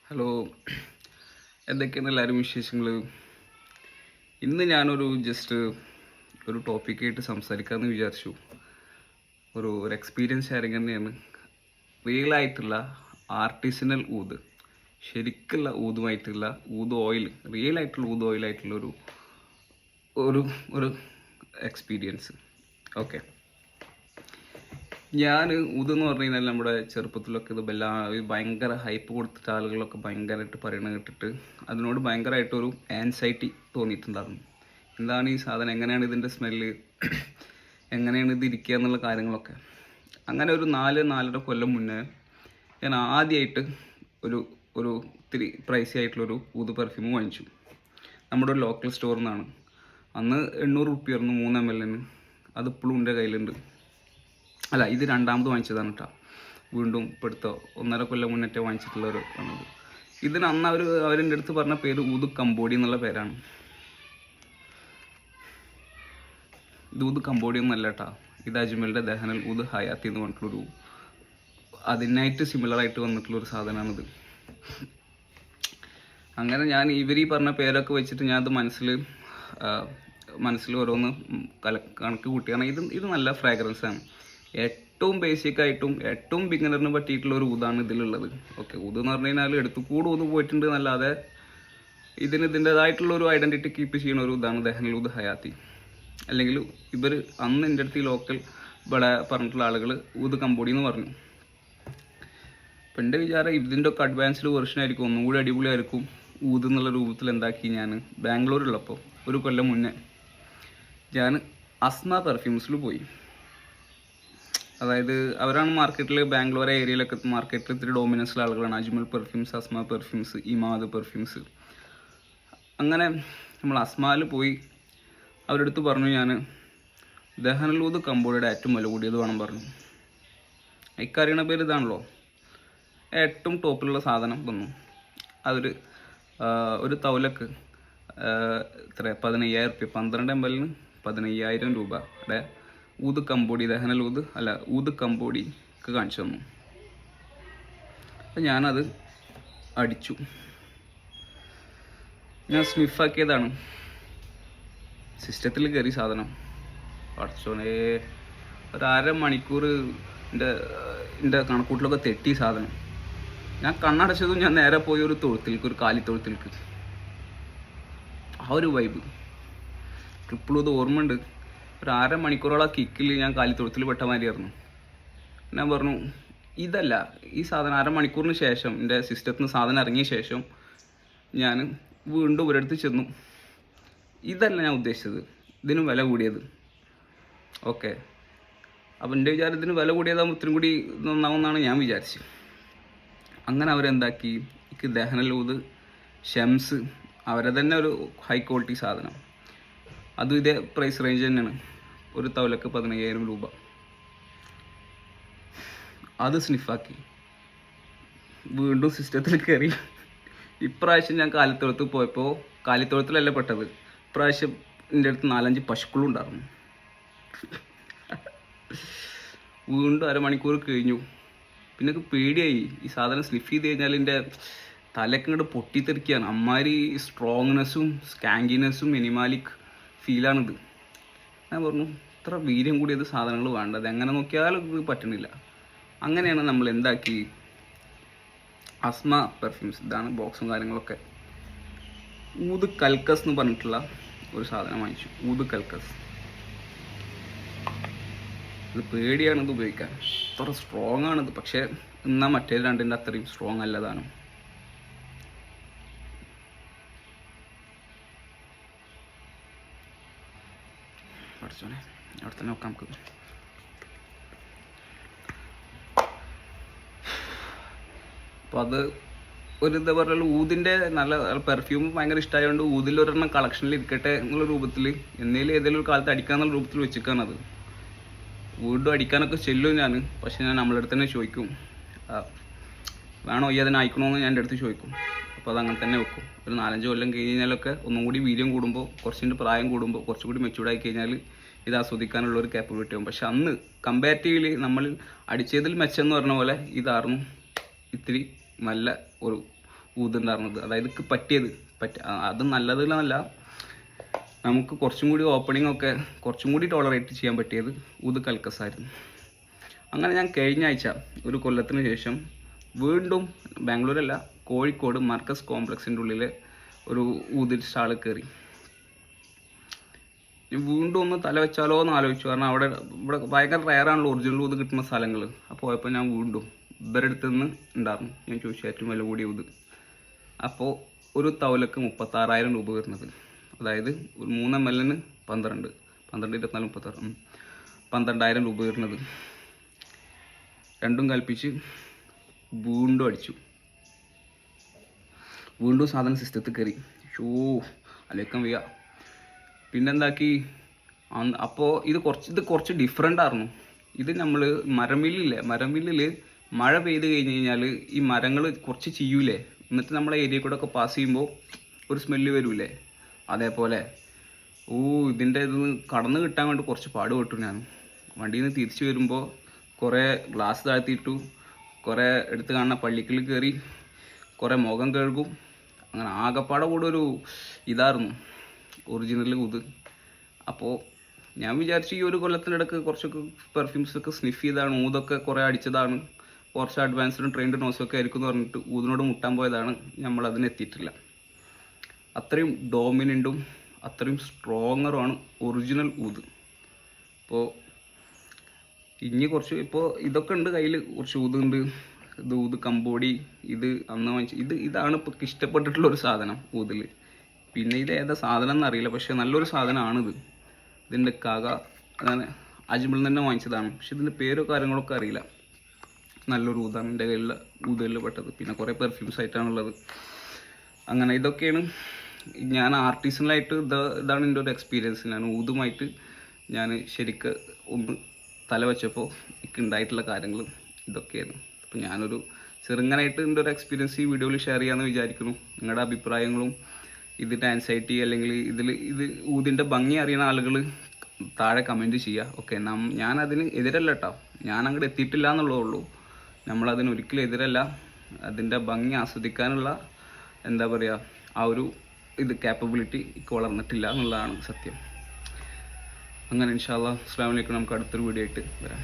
Hello, എന്തൊക്കെയാണ് എല്ലാവരും വിശേഷങ്ങൾ? ഇന്ന് ഞാനൊരു ഒരു ടോപ്പിക്കായിട്ട് സംസാരിക്കാമെന്ന് വിചാരിച്ചു. ഒരു എക്സ്പീരിയൻസ് ഷെയറിങ് തന്നെയാണ്. റിയലായിട്ടുള്ള ആർട്ടിസണൽ ഊത്, ശരിക്കുള്ള ഊതുമായിട്ടുള്ള ഊത് ഓയിൽ, റിയലായിട്ടുള്ള ഊത് ഓയിലായിട്ടുള്ള ഒരു ഒരു ഒരു എക്സ്പീരിയൻസ്. ഓക്കെ, ഞാൻ ഊതെന്ന് പറഞ്ഞു കഴിഞ്ഞാൽ നമ്മുടെ ചെറുപ്പത്തിലൊക്കെ ഇത് ഭയങ്കര ഹൈപ്പ് കൊടുത്തിട്ട് ആളുകളൊക്കെ ഭയങ്കരമായിട്ട് പറയണത് കേട്ടിട്ട് അതിനോട് ഭയങ്കരമായിട്ടൊരു ആൻസൈറ്റി തോന്നിയിട്ടുണ്ടായിരുന്നു. എന്താണ് ഈ സാധനം, എങ്ങനെയാണ് ഇതിൻ്റെ സ്മെല്ല്, എങ്ങനെയാണ് ഇത് ഇരിക്കുക എന്നുള്ള കാര്യങ്ങളൊക്കെ. അങ്ങനെ ഒരു 4-4.5 കൊല്ലം മുന്നേ ഞാൻ ആദ്യമായിട്ട് ഒരു ഒരു ഇത്തിരി പ്രൈസി ആയിട്ടുള്ളൊരു ഊത് പെർഫ്യൂം വാങ്ങിച്ചു. നമ്മുടെ ഒരു ലോക്കൽ സ്റ്റോറിൽ നിന്നാണ്. അന്ന് 800 റുപ്യായിരുന്നു 3 ml. അതിപ്പോഴും എൻ്റെ കയ്യിലുണ്ട്. അല്ല, ഇത് രണ്ടാമത് വാങ്ങിച്ചതാണ് കേട്ടോ. വീണ്ടും ഇപ്പോൾ എടുത്തോ 1.5 കൊല്ലം മുന്നേ വാങ്ങിച്ചിട്ടുള്ളൊരു ആണത്. ഇതിന് അന്ന് അവരെൻ്റെ അടുത്ത് പറഞ്ഞ പേര് ഊത് കമ്പോഡി എന്നുള്ള പേരാണ്. ഇത് ഊത് കമ്പോഡി ഒന്നല്ല കേട്ടോ. ഇത് അജ്മലിൻ്റെ ദഹനൽ ഊത് ഹയാത്തി എന്ന് പറഞ്ഞിട്ടുള്ളൊരു അതിനായിട്ട് സിമിലറായിട്ട് വന്നിട്ടുള്ളൊരു സാധനമാണിത്. അങ്ങനെ ഞാൻ ഇവർ ഈ പറഞ്ഞ പേരൊക്കെ വെച്ചിട്ട് ഞാൻ അത് മനസ്സിൽ ഓരോന്ന് കണക്ക് കൂട്ടിയാണ്. ഇത് നല്ല ഫ്രാഗ്രൻസാണ്. ഏറ്റവും ബേസിക്കായിട്ടും ഏറ്റവും ബിഗിനറിന് പറ്റിയിട്ടുള്ള ഒരു ഊതാണ് ഇതിലുള്ളത്. ഓക്കെ, ഊത് എന്ന് പറഞ്ഞു കഴിഞ്ഞാൽ എടുത്തുകൂടെ ഊത് പോയിട്ടുണ്ട് എന്നല്ലാതെ ഇതിൻ്റെതായിട്ടുള്ള ഒരു ഐഡൻറ്റിറ്റി കീപ്പ് ചെയ്യുന്ന ഒരു ഇതാണ് ദഹനൽ ഊത് ഹയാത്തി. അല്ലെങ്കിൽ ഇവർ അന്ന് എൻ്റെ അടുത്ത് ഈ ലോക്കൽ ഇവിടെ പറഞ്ഞിട്ടുള്ള ആളുകൾ ഊത് കമ്പോഡി എന്ന് പറഞ്ഞു. അപ്പം എൻ്റെ വിചാരം ഇതിൻ്റെ ഒക്കെ അഡ്വാൻസ്ഡ് വെർഷൻ ആയിരിക്കും, ഒന്നും കൂടി അടിപൊളിയായിരിക്കും ഊത് എന്നുള്ള രൂപത്തിൽ എന്താക്കി. ഞാൻ ബാംഗ്ലൂരിലുള്ളപ്പോൾ 1 കൊല്ലം മുന്നേ ഞാൻ അസ്മ പെർഫ്യൂംസിൽ പോയി. അതായത് അവരാണ് മാർക്കറ്റിൽ, ബാംഗ്ലൂർ ഏരിയയിലൊക്കെ മാർക്കറ്റിൽ ഇത്തിരി ഡോമിനൻസിലെ ആളുകളാണ്. Ajmal perfumes, Asma perfumes, Imad perfumes. അങ്ങനെ നമ്മൾ അസ്മയിൽ പോയി അവരുടെ അടുത്ത് പറഞ്ഞു, ഞാൻ ദഹനൽ ഊത് കമ്പോഡിയുടെ ഏറ്റവും വില കൂടിയത് വേണം പറഞ്ഞു. ഇക്കറിയണ പേര് ഇതാണല്ലോ. ഏറ്റവും ടോപ്പിലുള്ള സാധനം വന്നു. അതൊരു ഒരു തൗലക്ക് എത്ര 15,000 റുപ്യ, 12 ml 15,000 രൂപയുടെ ഊത് കമ്പോഡി, ദഹനൽ ഊത് അല്ല ഊത് കമ്പോഡിക്ക് കാണിച്ചു തന്നു. അപ്പം ഞാനത് അടിച്ചു. ഞാൻ സ്നിഫാക്കിയതാണ്. സിസ്റ്റത്തിൽ കയറി സാധനം. പഠിച്ചോനെ, ഒരു 1/2 മണിക്കൂർ എൻ്റെ കണക്കൂട്ടിലൊക്കെ തെറ്റി സാധനം. ഞാൻ കണ്ണടച്ചതും ഞാൻ നേരെ പോയി ഒരു കാലിത്തൊഴുത്തിലേക്ക്. ആ ഒരു വൈബ് ഇപ്പോഴും ഇത് ഓർമ്മയുണ്ട്. ഒരു 1/2 മണിക്കൂറോളം കിക്കിൽ ഞാൻ കാലിത്തൊഴുത്തിൽ പെട്ട മാതിരിയായിരുന്നു. ഞാൻ പറഞ്ഞു, ഇതല്ല ഈ സാധനം. 1/2 മണിക്കൂറിന് ശേഷം എൻ്റെ സിസ്റ്റത്തിൽ നിന്ന് സാധനം ഇറങ്ങിയ ശേഷം ഞാൻ വീണ്ടും ഒരിടത്ത് ചെന്നു. ഇതല്ല ഞാൻ ഉദ്ദേശിച്ചത്, ഇതിന് വില കൂടിയത്. ഓക്കെ, അപ്പം എൻ്റെ വിചാരം ഇതിന് വില കൂടിയതാകുമ്പോൾ ഇത്തിരി കൂടി നന്നാവുമെന്നാണ് ഞാൻ വിചാരിച്ചത്. അങ്ങനെ അവരെന്താക്കി, എനിക്ക് ദഹനൽ ഊത് ഷെംസ്, അവരെ തന്നെ ഒരു ഹൈ ക്വാളിറ്റി സാധനം, അതും ഇതേ പ്രൈസ് റേഞ്ച് തന്നെയാണ്. ഒരു തവലക്ക് 15,000 രൂപ. അത് സ്നിഫാക്കി വീണ്ടും സിസ്റ്റത്തിൽ കയറി. ഇപ്രാവശ്യം ഞാൻ കാലിത്തൊഴുത്ത് പോയപ്പോൾ, കാലിത്തൊഴുത്തിലല്ല പെട്ടത്, ഇപ്രാവശ്യം എൻ്റെ അടുത്ത് 4-5 പശുക്കളും ഉണ്ടായിരുന്നു. വീണ്ടും 1/2 മണിക്കൂർ കഴിഞ്ഞു. പിന്നെ എനിക്ക് പേടിയായി. ഈ സാധനം സ്നിഫ് ചെയ്ത് കഴിഞ്ഞാൽ എൻ്റെ തലയൊക്കെ ഇങ്ങോട്ട് പൊട്ടിത്തെറിക്കുകയാണ്. അമ്മാതിരി സ്ട്രോങ്നെസ്സും സ്കാങ്കിനെസ്സും മിനിമാലിക് ഫീലാണിത്. ഞാൻ പറഞ്ഞു, ഇത്ര വീര്യം കൂടിയത് സാധനങ്ങൾ വേണ്ടത്, എങ്ങനെ നോക്കിയാലും ഇത് പറ്റണില്ല. അങ്ങനെയാണ് നമ്മൾ എന്താക്കി, അസ്മ പെർഫ്യൂംസ്, ഇതാണ് ബോക്സും കാര്യങ്ങളൊക്കെ, ഊത് കൽക്കസ് എന്ന് പറഞ്ഞിട്ടുള്ള ഒരു സാധനം വാങ്ങിച്ചു. ഊത് കൽക്കസ്. ഇത് പേടിയാണ് ഇത് ഉപയോഗിക്കാൻ, അത്ര സ്ട്രോങ് ആണിത്. പക്ഷേ എന്നാൽ മറ്റേ രണ്ടിൻ്റെ അത്രയും സ്ട്രോങ് അല്ലതാണ്. പഠിച്ചോനെ, അവിടെ തന്നെ നോക്കാം നമുക്ക്. അപ്പോൾ അത് ഒരു എന്താ പറയുക, ഊതിൻ്റെ നല്ല പെർഫ്യൂം ഭയങ്കര ഇഷ്ടമായതുകൊണ്ട് ഊതിലൊരെണ്ണം കളക്ഷനിൽ ഇരിക്കട്ടെ എന്നുള്ള രൂപത്തിൽ, ഏതെങ്കിലും ഒരു കാലത്ത് അടിക്കാന്നുള്ള രൂപത്തിൽ വെച്ചിരിക്കാനത്. വീണ്ടും അടിക്കാനൊക്കെ ചെല്ലും ഞാൻ. പക്ഷെ ഞാൻ നമ്മളെ അടുത്ത് തന്നെ ചോദിക്കും, വേണോ ഈ അതിനെ അയക്കണമെന്ന് ഞാൻ എൻ്റെ അടുത്ത് ചോദിക്കും. അപ്പോൾ അത് അങ്ങനെ തന്നെ വെക്കും. ഒരു 4-5 കൊല്ലം കഴിഞ്ഞ് കഴിഞ്ഞാലൊക്കെ ഒന്നും കൂടി വീര്യം കൂടുമ്പോൾ, കുറച്ചിൻ്റെ പ്രായം കൂടുമ്പോൾ, കുറച്ചുകൂടി മെച്ചൂർഡായി കഴിഞ്ഞാൽ ഇത് ആസ്വദിക്കാനുള്ള ഒരു കാപ്പബിലിറ്റി ആവും. പക്ഷെ അന്ന് കമ്പാരിറ്റീവ്ലി നമ്മൾ അടിച്ചതിൽ മെച്ചം എന്ന് പറഞ്ഞ പോലെ ഇതായിരുന്നു ഇത്തിരി നല്ല ഊതുണ്ടായിരുന്നത്. അതായത് പറ്റിയത് അത് നല്ലതെന്നല്ല, നമുക്ക് കുറച്ചും കൂടി ഓപ്പണിംഗ് ഒക്കെ കുറച്ചും കൂടി ടോളറേറ്റ് ചെയ്യാൻ പറ്റിയത് ഊത് കൽക്കസായിരുന്നു. അങ്ങനെ ഞാൻ കഴിഞ്ഞ ആഴ്ച ഒരു കൊല്ലത്തിന് ശേഷം വീണ്ടും ബാംഗ്ലൂരല്ല, കോഴിക്കോട് മർക്കസ് കോംപ്ലക്സിൻ്റെ ഉള്ളിൽ ഒരു ഊതിൽ സ്റ്റാളിൽ കയറി. വീണ്ടും ഒന്ന് തല വെച്ചാലോ എന്ന് ആലോചിച്ചു. കാരണം ഇവിടെ ഭയങ്കര റയറാണല്ലോ ഒറിജിനൽ ഊത് കിട്ടുന്ന സ്ഥലങ്ങൾ. അപ്പോൾ പോയപ്പോൾ ഞാൻ വീണ്ടും ഇവരുടെ അടുത്ത് നിന്ന് ഉണ്ടായിരുന്നു. ഞാൻ ചോദിച്ചു ഏറ്റവും വില കൂടിയ ഊത്. അപ്പോൾ ഒരു തവലക്ക് 36,000 രൂപ വരുന്നത്. അതായത് ഒരു 3 ml 12, 24, 36, 12,000 രൂപ വരുന്നത്. രണ്ടും കൽപ്പിച്ച് വീണ്ടും അടിച്ചു. വീണ്ടും സാധനം സിസ്റ്റത്തിൽ കയറി. അലേക്കം വയ്യ. പിന്നെന്താക്കി, അപ്പോൾ ഇത് കുറച്ച് ഡിഫറെൻ്റ് ആയിരുന്നു. ഇത് നമ്മൾ മരമില്ലിൽ മഴ പെയ്ത് കഴിഞ്ഞ് കഴിഞ്ഞാൽ ഈ മരങ്ങൾ കുറച്ച് ചെയ്യൂലേ, എന്നിട്ട് നമ്മളെ ഏരിയ കൂടെ ഒക്കെ പാസ് ചെയ്യുമ്പോൾ ഒരു സ്മെല്ല് വരൂലേ, അതേപോലെ ഇതിൻ്റെ ഇതൊന്ന് കടന്ന് കിട്ടാൻ വേണ്ടി കുറച്ച് പാടുപെട്ടു. ഞാൻ വണ്ടിയിൽ നിന്ന് തിരിച്ചു വരുമ്പോൾ കുറേ ഗ്ലാസ് താഴ്ത്തിയിട്ടു, കുറേ എടുത്ത് കാണുന്ന പള്ളിക്കൽ കയറി, കുറേ മുഖം കഴുകും. അങ്ങനെ ആകപ്പാടെ കൂടെ ഒരു ഇതായിരുന്നു ഒറിജിനൽ ഊത്. അപ്പോൾ ഞാൻ വിചാരിച്ചു ഈ ഒരു കൊല്ലത്തിനിടക്ക് കുറച്ചൊക്കെ പെർഫ്യൂംസൊക്കെ സ്നിഫ് ചെയ്താണ്, ഊതൊക്കെ കുറേ അടിച്ചതാണ്, കുറച്ച് അഡ്വാൻസ്ഡും ട്രെയിൻഡ് നോസൊക്കെ ആയിരിക്കും എന്ന് പറഞ്ഞിട്ട് ഊതിനോട് മുട്ടാൻ പോയതാണ്. നമ്മളതിനെത്തിയിട്ടില്ല. അത്രയും ഡോമിനൻറ്റും അത്രയും സ്ട്രോങ്ങറുമാണ് ഒറിജിനൽ ഊത്. അപ്പോൾ ഇനി കുറച്ച് ഇപ്പോൾ ഇതൊക്കെ ഉണ്ട് കയ്യിൽ, കുറച്ച് ഊതുണ്ട്. ഊത് കമ്പോടി, ഇത് അന്ന് വാങ്ങിച്ച ഇതാണ് ഇപ്പോൾ ഇഷ്ടപ്പെട്ടിട്ടുള്ളൊരു സാധനം ഊതിൽ. പിന്നെ ഇത് ഏതാ സാധനം എന്നറിയില്ല, പക്ഷേ നല്ലൊരു സാധനമാണിത്. ഇതിൻ്റെ അതാണ് അജ്മൽ തന്നെ വാങ്ങിച്ചതാണ്, പക്ഷെ ഇതിൻ്റെ പേരോ കാര്യങ്ങളൊക്കെ അറിയില്ല. നല്ലൊരു ഊതാണ് എൻ്റെ കയ്യിലുള്ള ഊതുകളിൽ പെട്ടത്. പിന്നെ കുറേ പെർഫ്യൂംസ് ആയിട്ടാണുള്ളത്. അങ്ങനെ ഇതൊക്കെയാണ് ഞാൻ ആർട്ടിസണലായിട്ട് ഇതാണ് എൻ്റെ ഒരു എക്സ്പീരിയൻസ്. ഞാൻ ഊതുമായിട്ട് ഞാൻ ശരിക്ക് ഒന്ന് തല വെച്ചപ്പോൾ എനിക്ക് ഉണ്ടായിട്ടുള്ള കാര്യങ്ങൾ ഇതൊക്കെയായിരുന്നു. അപ്പോൾ ഞാനൊരു ചെറുങ്ങനായിട്ട് എൻ്റെ ഒരു എക്സ്പീരിയൻസ് ഈ വീഡിയോയിൽ ഷെയർ ചെയ്യാമെന്ന് വിചാരിക്കുന്നു. നിങ്ങളുടെ അഭിപ്രായങ്ങളും ഇതിൻ്റെ ആൻസൈറ്റി അല്ലെങ്കിൽ ഇത് ഊതിൻ്റെ ഭംഗി അറിയുന്ന ആളുകൾ താഴെ കമൻറ്റ് ചെയ്യുക. ഓക്കെ, ഞാനതിന് എതിരല്ല കേട്ടോ, ഞാൻ അങ്ങോട്ട് എത്തിയിട്ടില്ല എന്നുള്ളതേ ഉള്ളൂ. നമ്മളതിന് ഒരിക്കലും എതിരല്ല. അതിൻ്റെ ഭംഗി ആസ്വദിക്കാനുള്ള എന്താ പറയുക, ആ ഒരു ക്യാപ്പബിലിറ്റി വളർന്നിട്ടില്ല എന്നുള്ളതാണ് സത്യം. അങ്ങനെ ഇൻഷാ അല്ലാഹ് അസ്സലാമു അലൈക്കും. നമുക്ക് അടുത്തൊരു വീഡിയോ ആയിട്ട് വരാം.